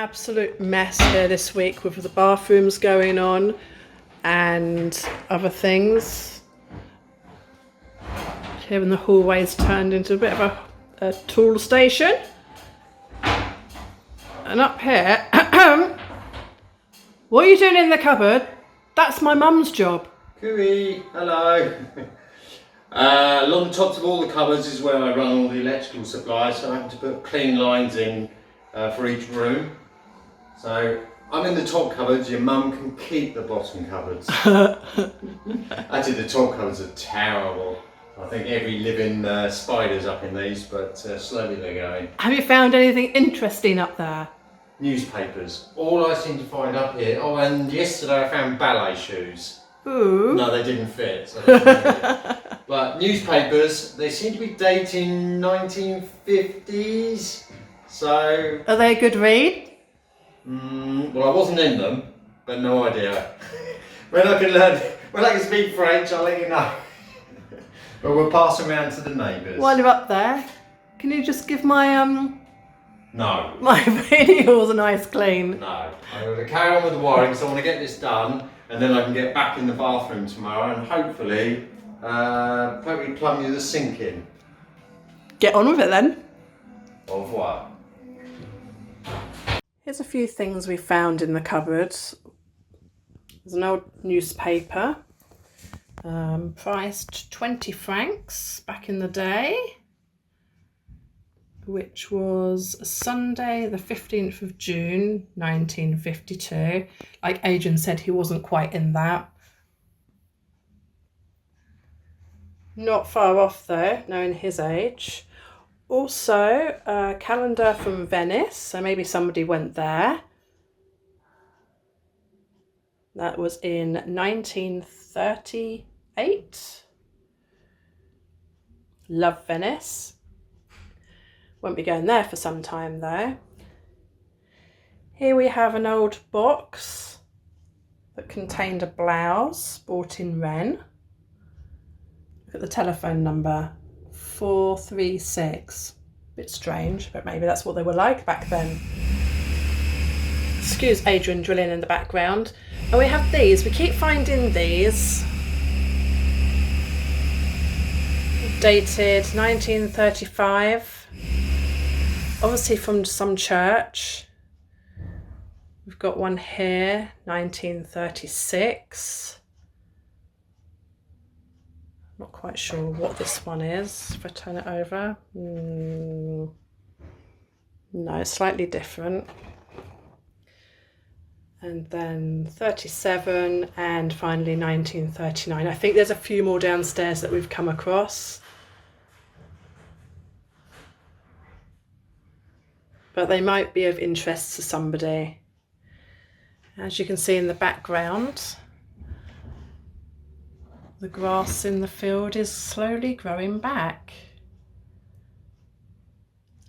absolute mess here this week with the bathrooms going on and other things. Here in the hallway's turned into a bit of a tool station. And up here, what are you doing in the cupboard? That's my mum's job. Cooey, hello. Along the tops of all the cupboards is where I run all the electrical supplies, so I have to put clean lines in for each room. So I'm in the top cupboards, your mum can keep the bottom cupboards. Actually the top cupboards are terrible. I think every living spider's up in these, but slowly they're going. Have you found anything interesting up there? Newspapers. All I seem to find up here. Oh, and yesterday I found ballet shoes. Ooh. No, they didn't fit. So but newspapers, they seem to be dating 1950s. So. Are they a good read? Well, I wasn't in them, but no idea. when I can speak French, I'll let you know. But we'll pass them around to the neighbours. While you're up there, can you just give my No. my radials a nice clean? No. I'm going to carry on with the wiring because I want to get this done, and then I can get back in the bathroom tomorrow and hopefully plumb you the sink in. Get on with it then. Au revoir. Here's a few things we found in the cupboard. There's an old newspaper, priced 20 francs back in the day, which was Sunday the 15th of June 1952. Like Adrian said, he wasn't quite in that. Not far off though, knowing his age. Also, a calendar from Venice, so maybe somebody went there. That was in 1938. Love Venice. Won't be going there for some time though. Here we have an old box that contained a blouse bought in Rennes. Look at the telephone number. 436. Bit strange, but maybe that's what they were like back then. Excuse Adrian drilling in the background. And we have these. We keep finding these. Dated 1935. Obviously from some church. We've got one here, 1936. Not quite sure what this one is. If I turn it over, no, slightly different. And then 37 and finally 1939. I think there's a few more downstairs that we've come across. But they might be of interest to somebody. As you can see in the background, the grass in the field is slowly growing back.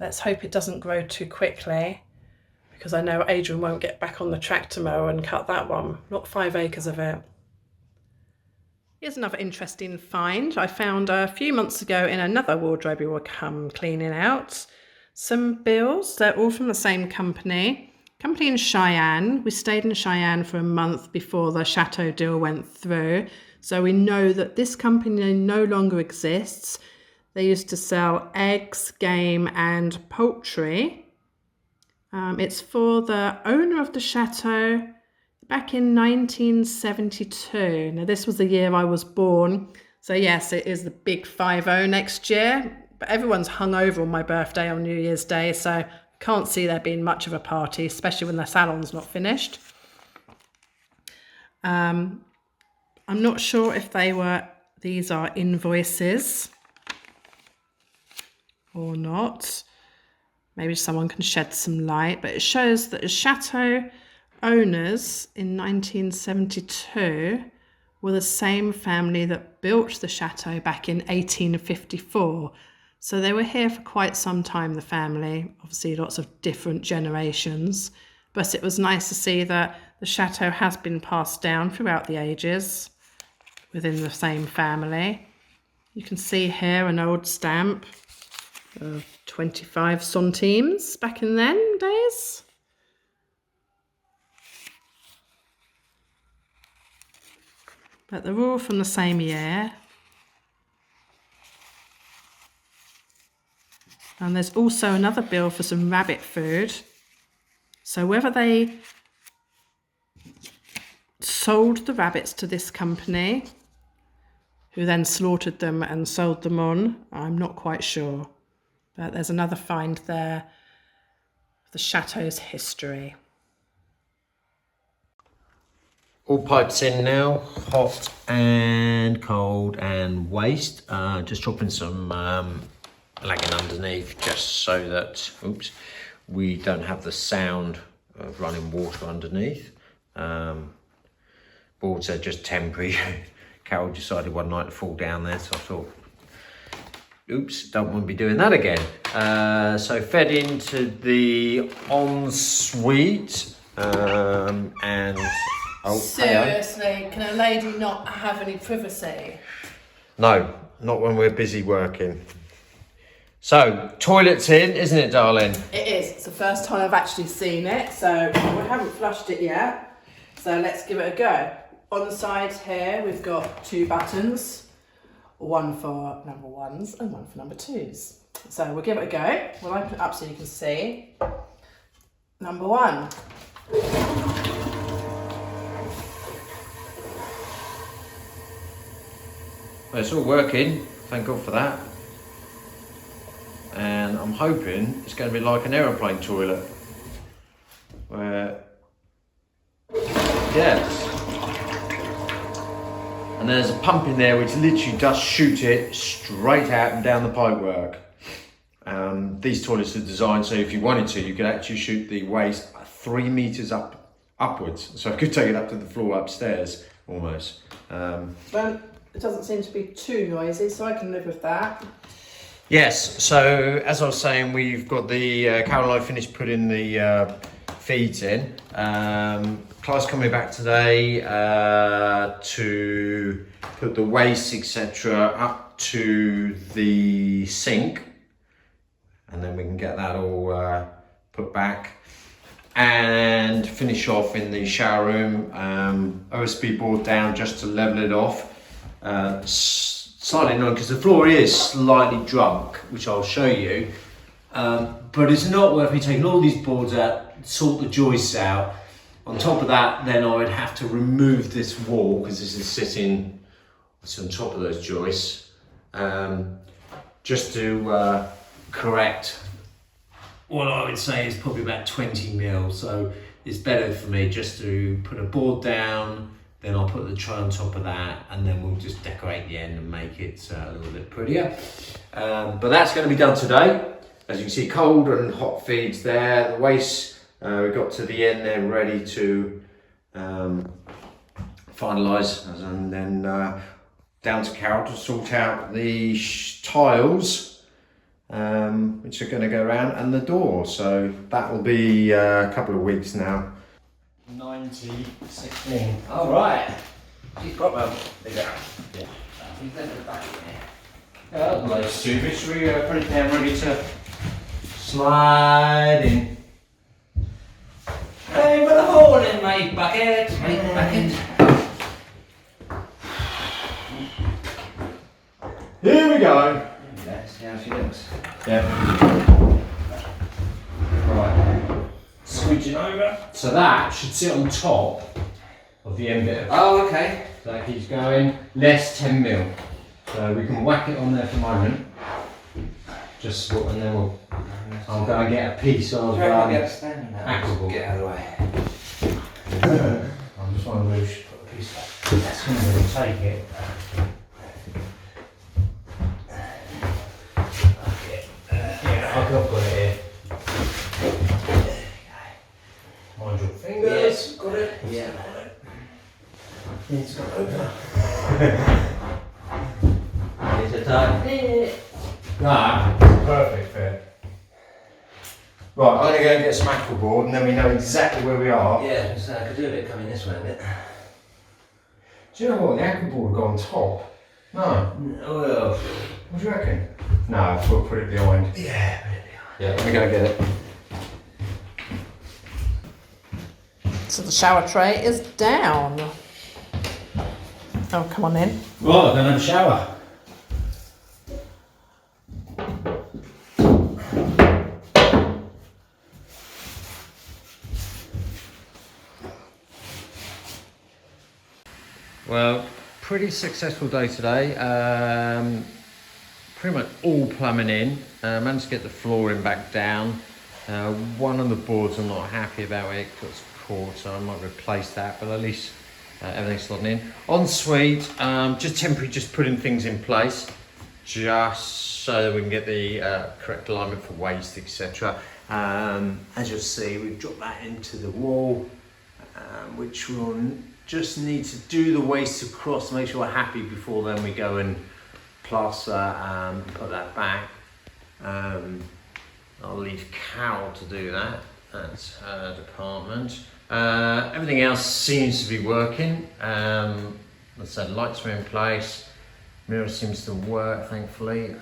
Let's hope it doesn't grow too quickly, because I know Adrian won't get back on the tractor mower and cut that one, not 5 acres of it. Here's another interesting find I found a few months ago in another wardrobe we were cleaning out. Some bills, they're all from the same company in Cheyenne. We stayed in Cheyenne for a month before the chateau deal went through. So we know that this company no longer exists. They used to sell eggs, game and poultry. It's for the owner of the chateau back in 1972. Now this was the year I was born. So yes, it is the big 50 next year. But everyone's hungover on my birthday on New Year's Day. So I can't see there being much of a party, especially when the salon's not finished. I'm not sure if these are invoices or not. Maybe someone can shed some light, but it shows that the chateau owners in 1972 were the same family that built the chateau back in 1854. So they were here for quite some time, the family, obviously lots of different generations, but it was nice to see that the chateau has been passed down throughout the ages within the same family. You can see here an old stamp of 25 centimes back in then days. but they're all from the same year. And there's also another bill for some rabbit food. So whether they sold the rabbits to this company, who then slaughtered them and sold them on, I'm not quite sure. But there's another find there, the chateau's history. All pipes in now, hot and cold and waste. Just dropping some lagging underneath just so that, oops, we don't have the sound of running water underneath. Boards are just temporary. Carol decided one night to fall down there, so I thought, oops, don't want to be doing that again. So fed into the Ensuite and oh, seriously, can a lady not have any privacy? No, not when we're busy working. So, toilet's in, isn't it, darling? It is. It's the first time I've actually seen it, so we haven't flushed it yet. So let's give it a go. On the side here, we've got 2 buttons, one for number 1s and one for number 2s. So we'll give it a go. We'll open it up so you can see. Number 1. Well, it's all working, thank God for that. And I'm hoping it's going to be like an aeroplane toilet. Where, yes. And there's a pump in there which literally does shoot it straight out and down the pipework. These toilets are designed so if you wanted to, you could actually shoot the waste 3 meters upwards. So I could take it up to the floor upstairs, almost. Well, it doesn't seem to be too noisy, so I can live with that. Yes, so as I was saying, we've got the Carol and I finished putting the feeds in. Clive's coming back today to put the waste, etc., up to the sink, and then we can get that all put back and finish off in the shower room. OSB board down just to level it off. Slightly annoying because the floor is slightly drunk, which I'll show you, but it's not worth me taking all these boards out, sort the joists out. On top of that, then I would have to remove this wall because this is sitting on top of those joists, just to correct what I would say is probably about 20 mil. So it's better for me just to put a board down, then I'll put the tray on top of that, and then we'll just decorate the end and make it a little bit prettier. But that's going to be done today. As you can see, cold and hot feeds there. The waste, we got to the end there, ready to finalise, and then down to Carol to sort out the tiles, which are going to go around, and the door. So that will be a couple of weeks now. 90-16. All right. You've got one. Yeah. You've left it back in here. Yeah, those stupid. Should we put it down ready to slide in? Hey, put a hole in my bucket. My bucket. Here we go. Let's see how she looks. Yeah. Right. Switching over. So that should sit on top of the end bit. Oh, okay. So that keeps going. Less 10 mil. So we can whack it on there for a moment. Just and then I'll go and get a piece of aquaboard. Get out of the way. I'm just wondering if we should put a piece of that's going to take it. Yeah, I've got it here. Mind your fingers. Yes, got it. Yeah. It's got open. It's a tight. Nah, perfect fit. Right, I'm going to go and get some aquaboard and then we know exactly where we are. Yeah, so I could do it coming this way a bit. Do you know what? The aquaboard will go on top. No. Oh, well. What do you reckon? No, we'll put it behind. Yeah, put it behind. Yeah, let me go get it. So the shower tray is down. Oh, come on in. Right, I'm going to have a shower. Well, pretty successful day today. Pretty much all plumbing in. Managed to get the flooring back down. One of the boards I'm not happy about where it got caught, so I might replace that, but at least everything's slotting in. Ensuite, just temporarily just putting things in place, just so that we can get the correct alignment for waste, etc. As you'll see, we've dropped that into the wall, which will just need to do the waste across to make sure we're happy before then we go and plaster and put that back. I'll leave Carol to do that. That's her department. Everything else seems to be working. As I said, lights are in place. Mirror seems to work, thankfully.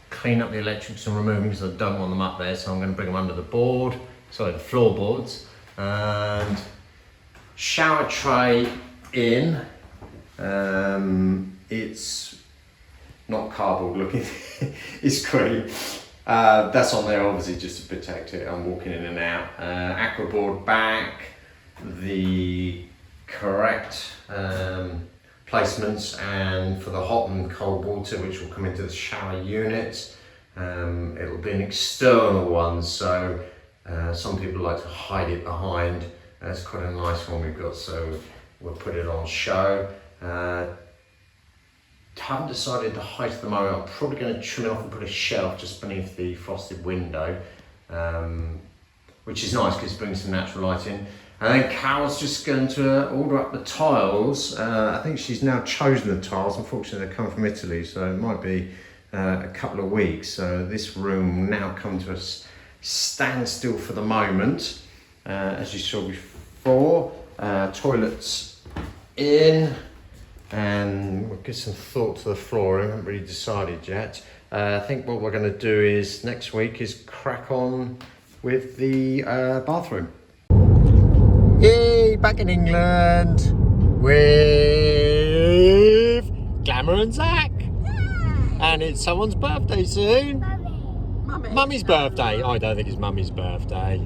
Clean up the electrics and remove them because I don't want them up there, so I'm going to bring them under the board. Sorry, the floorboards. And shower tray in. It's not cardboard looking. It's cream. That's on there obviously just to protect it. I'm walking in and out. Aqua board back. The correct placements and for the hot and cold water which will come into the shower unit. It'll be an external one, so some people like to hide it behind. It's quite a nice one we've got, so we'll put it on show. Haven't decided the height at the moment. I'm probably going to trim it off and put a shelf just beneath the frosted window, which is nice because it brings some natural light in. And then Carol's just going to order up the tiles. I think she's now chosen the tiles. Unfortunately, they're coming from Italy, so it might be a couple of weeks. So this room will now come to a standstill for the moment. As you saw before, toilets in, and we'll give some thought to the flooring. I haven't really decided yet. I think what we're going to do is next week is crack on with the bathroom. Yay, back in England with Glamour and Zac. And it's someone's birthday soon. Mummy's birthday. I don't think it's Mummy's birthday.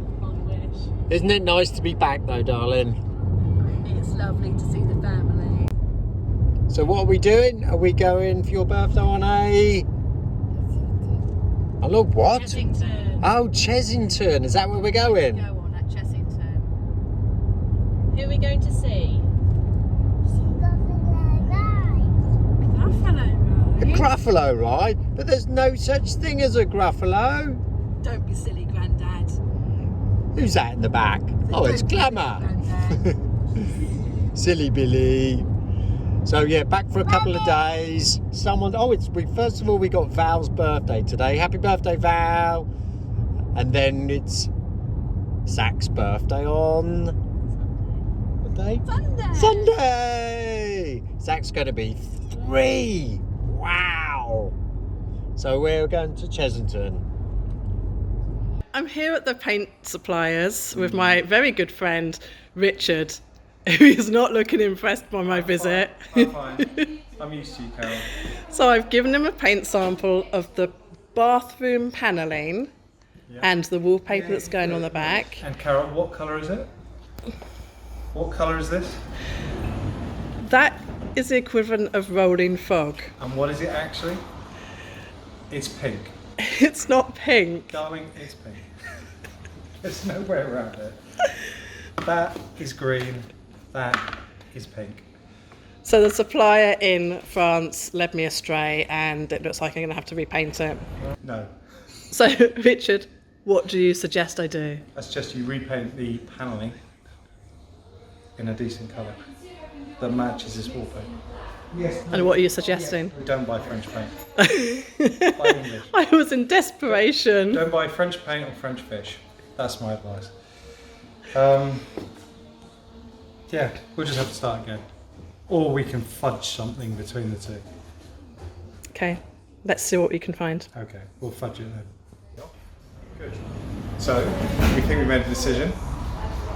Isn't it nice to be back though, darling? It's lovely to see the family. So what are we doing? Are we going for your birthday on a look, what? Chessington. Oh, Chessington. Is that where we're going? Go on at Chessington. Who are we going to see? Gruffalo A ride. Gruffalo ride? But there's no such thing as a Gruffalo. Don't be silly, Grandad. Who's that in the back? Oh, it's Glamour. Silly Billy. So yeah, back for a couple of days. First of all we got Val's birthday today. Happy birthday, Val. And then it's Zac's birthday on what day? Sunday. Zac's going to be 3. Wow. So we're going to Chessington. I'm here at the paint suppliers with my very good friend Richard, who is not looking impressed by my visit. I'm fine. I'm used to you, Carol. So I've given him a paint sample of the bathroom panelling and the wallpaper that's going on the back. And Carol, what colour is it? What colour is this? That is the equivalent of rolling fog. And what is it actually? It's pink. It's not pink. Darling, it's pink. There's no way around it. That is green. That is pink. So the supplier in France led me astray and it looks like I'm going to have to repaint it. No. So Richard, what do you suggest I do? I suggest you repaint the panelling in a decent colour that matches this wallpaper. Yes. And what are you suggesting? Don't buy French paint. Buy English. I was in desperation. Don't buy French paint or French fish. That's my advice. Yeah, we'll just have to start again. Or we can fudge something between the two. Okay, let's see what we can find. Okay, we'll fudge it then. Good. So, we think we made a decision.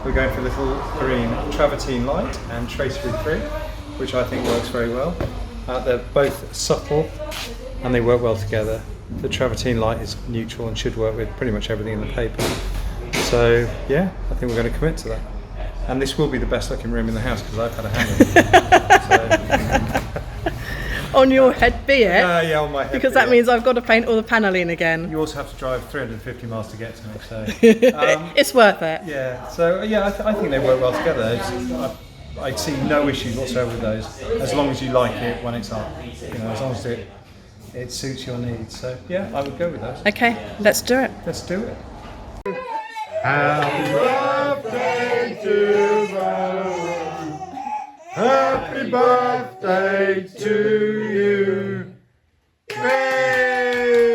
We're going for a little green travertine light and tracery 3. which I think works very well. They're both subtle and they work well together. The travertine light is neutral and should work with pretty much everything in the paper. So yeah, I think we're going to commit to that. And this will be the best looking room in the house because I've had a hand on it. On your head, be it? Yeah, on my head. Because that means I've got to paint all the paneling again. You also have to drive 350 miles to get to me, so It's worth it. yeah. So yeah, I think they work well together. I see no issues whatsoever with those, as long as you like it when it's up. You know, as long as it suits your needs. So yeah, I would go with those. Okay, let's do it. Let's do it. Happy birthday to Val. Happy birthday to you. Hey!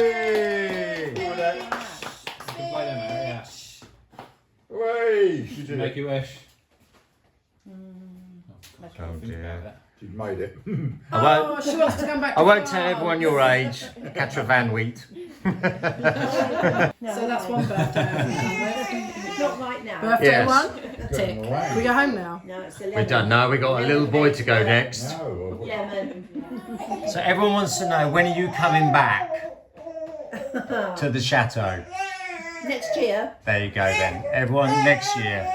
Way! Make a wish. Oh dear. You've made it. Oh, she wants to come back. I won't tell everyone your age. Catch a Van Wheat. So that's one birthday. Not right now. Birthday Yes. one? Tick. Can we go home now? No, it's We don't know. We got a little boy to go next. Lemon. So everyone wants to know, when are you coming back to the chateau? Next year? There you go then. Everyone next year.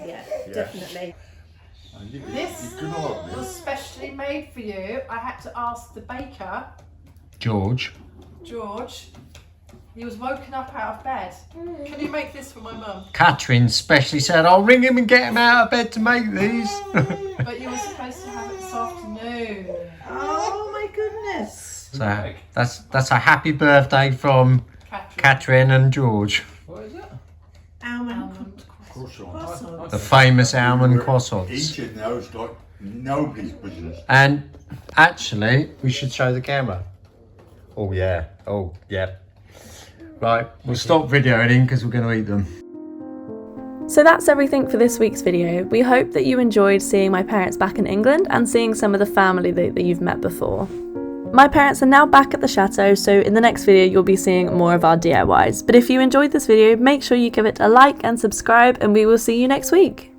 Yeah, definitely. This was specially made for you. I had to ask the baker, George. George. He was woken up out of bed. Can you make this for my mum? Catherine specially said, I'll ring him and get him out of bed to make these. But you were supposed to have it this afternoon. Oh my goodness. So that's a happy birthday from Catherine and George. What is it? Almond Croissant. croissants. The famous almond croissants. Eating those like nobody's business. And actually, we should show the camera. Oh yeah. Oh yeah. Right, we'll stop video editing because we're going to eat them. So that's everything for this week's video. We hope that you enjoyed seeing my parents back in England and seeing some of the family that you've met before. My parents are now back at the chateau, so in the next video you'll be seeing more of our DIYs. But if you enjoyed this video, make sure you give it a like and subscribe, and we will see you next week.